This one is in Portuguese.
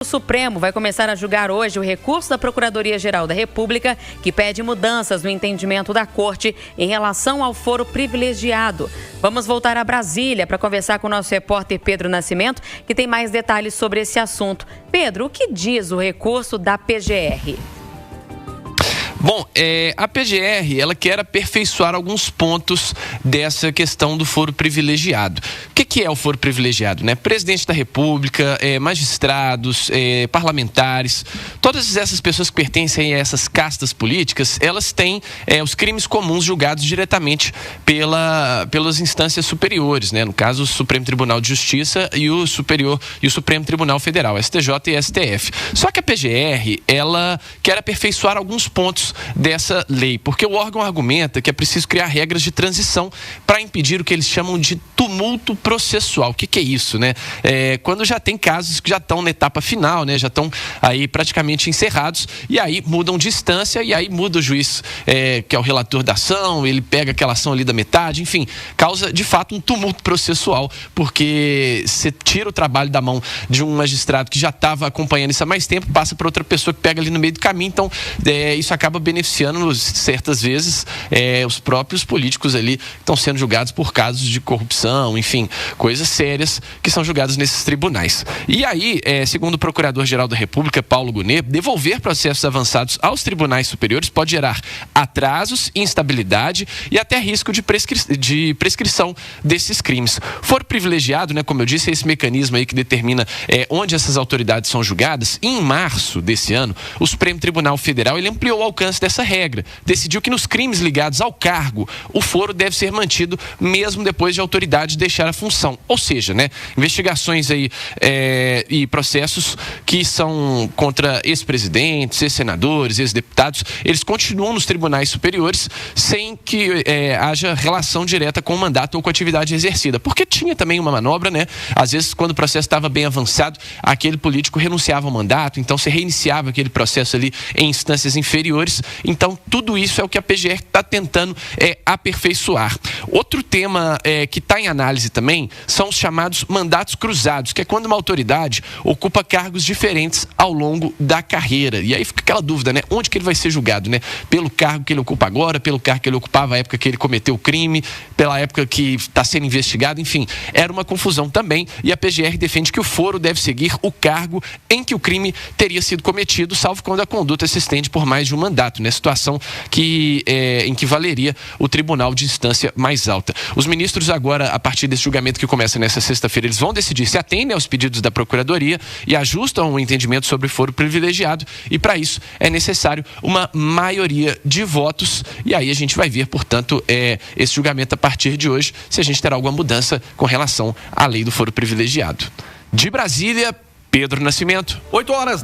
Supremo vai começar a julgar hoje o recurso da Procuradoria-Geral da República que pede mudanças no entendimento da Corte em relação ao foro privilegiado. Vamos voltar a Brasília para conversar com o nosso repórter Pedro Nascimento, que tem mais detalhes sobre esse assunto. Pedro, o que diz o recurso da PGR? Bom, a PGR, ela quer aperfeiçoar alguns pontos dessa questão do foro privilegiado. O que é o foro privilegiado, né? Presidente da República, magistrados, parlamentares, todas essas pessoas que pertencem a essas castas políticas, elas têm os crimes comuns julgados diretamente pelas instâncias superiores, né? No caso, o Supremo Tribunal de Justiça e o Supremo Tribunal Federal, STJ e STF. Só que a PGR, ela quer aperfeiçoar alguns pontos dessa lei, porque o órgão argumenta que é preciso criar regras de transição para impedir o que eles chamam de tumulto processual. O que é isso, né? Quando já tem casos que já estão na etapa final, né? Já estão aí praticamente encerrados, e aí mudam de instância, e aí muda o juiz, que é o relator da ação, ele pega aquela ação ali da metade, enfim, causa de fato um tumulto processual, porque você tira o trabalho da mão de um magistrado que já estava acompanhando isso há mais tempo, passa para outra pessoa que pega ali no meio do caminho, então isso acaba beneficiando certas vezes os próprios políticos ali que estão sendo julgados por casos de corrupção, enfim, coisas sérias que são julgadas nesses tribunais. E aí, segundo o Procurador-Geral da República, Paulo Gonet, devolver processos avançados aos tribunais superiores pode gerar atrasos, instabilidade e até risco de prescrição desses crimes. For privilegiado, né, como eu disse, é esse mecanismo aí que determina onde essas autoridades são julgadas. E em março desse ano, o Supremo Tribunal Federal ele ampliou o alcance dessa regra. Decidiu que nos crimes ligados ao cargo, o foro deve ser mantido mesmo depois de a autoridade deixar a função. Ou seja, né, investigações aí e processos que são contra ex-presidentes, ex-senadores, ex-deputados, eles continuam nos tribunais superiores sem que haja relação direta com o mandato ou com a atividade exercida. Porque tinha também uma manobra, né? Às vezes, quando o processo estava bem avançado, aquele político renunciava ao mandato, então se reiniciava aquele processo ali em instâncias inferiores. Então, tudo isso é o que a PGR está tentando aperfeiçoar. Outro tema que está em análise também são os chamados mandatos cruzados, que é quando uma autoridade ocupa cargos diferentes ao longo da carreira. E aí fica aquela dúvida, né? Onde que ele vai ser julgado, né? Pelo cargo que ele ocupa agora, pelo cargo que ele ocupava na época que ele cometeu o crime, pela época que está sendo investigado, enfim. Era uma confusão também, e a PGR defende que o foro deve seguir o cargo em que o crime teria sido cometido, salvo quando a conduta se estende por mais de um mandato, né? Situação em que valeria o tribunal de instância mais alta. Os ministros agora, a partir desse julgamento que começa nessa sexta-feira, eles vão decidir se atendem aos pedidos da Procuradoria e ajustam o entendimento sobre foro privilegiado, e para isso é necessário uma maioria de votos, e aí a gente vai ver, portanto, esse julgamento a partir de hoje, se a gente terá alguma mudança com relação à lei do foro privilegiado. De Brasília, Pedro Nascimento. 8h.